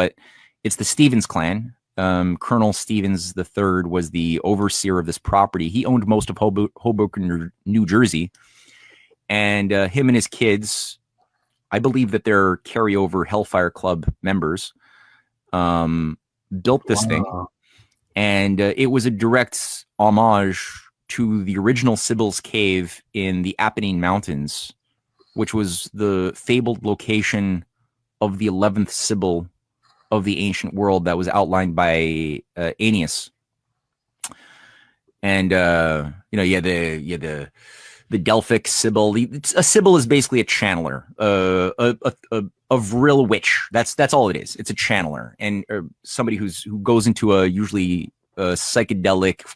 but it's the Stevens clan. Colonel Stevens III was the overseer of this property. He owned most of Hoboken, New Jersey, and him and his kids, I believe that they're carryover Hellfire Club members, built this thing, and it was a direct homage to the original Sybil's Cave in the Apennine Mountains, which was the fabled location of the 11th Sybil of the ancient world that was outlined by Aeneas. And the Delphic Sybil. A Sybil is basically a channeler, a real witch. That's all it is. It's a channeler, and somebody who goes into a usually psychedelic,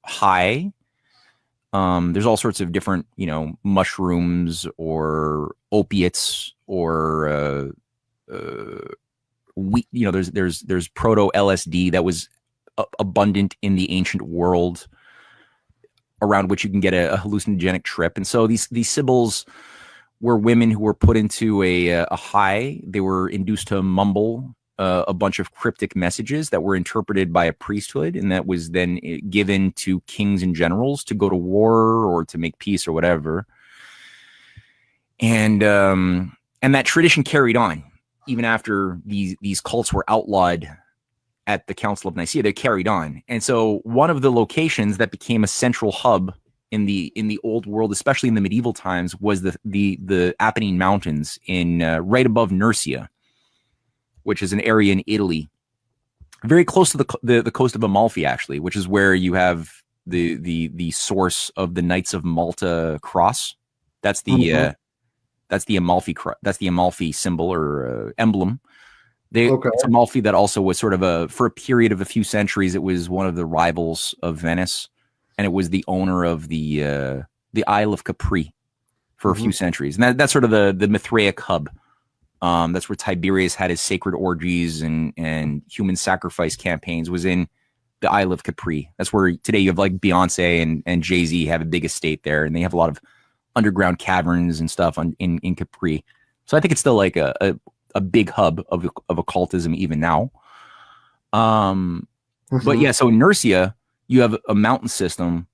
high. There's all sorts of different, mushrooms or opiates or there's proto LSD that was abundant in the ancient world, around which you can get a hallucinogenic trip. And so these Sybil's were women who were put into a high. They were induced to mumble a bunch of cryptic messages that were interpreted by a priesthood, and that was then given to kings and generals to go to war or to make peace or whatever. And that tradition carried on even after these cults were outlawed at the Council of Nicaea. They carried on. And so one of the locations that became a central hub in the old world, especially in the medieval times, was the Apennine Mountains in right above Nursia, which is an area in Italy, very close to the coast of Amalfi, actually, which is where you have the source of the Knights of Malta cross. That's the that's the Amalfi symbol or emblem. It's Amalfi that also was sort of for a period of a few centuries, it was one of the rivals of Venice, and it was the owner of the Isle of Capri for a few centuries, and that's sort of the Mithraic hub. That's where Tiberius had his sacred orgies and human sacrifice campaigns, was in the Isle of Capri. That's where today you have like Beyonce and Jay-Z have a big estate there, and they have a lot of underground caverns and stuff in Capri. So I think it's still like a big hub of occultism even now. But yeah, so in Nursia, you have a mountain system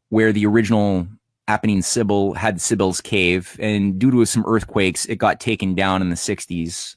where the original Apennine Sybil had Sybil's Cave, and due to some earthquakes, it got taken down in the 60s.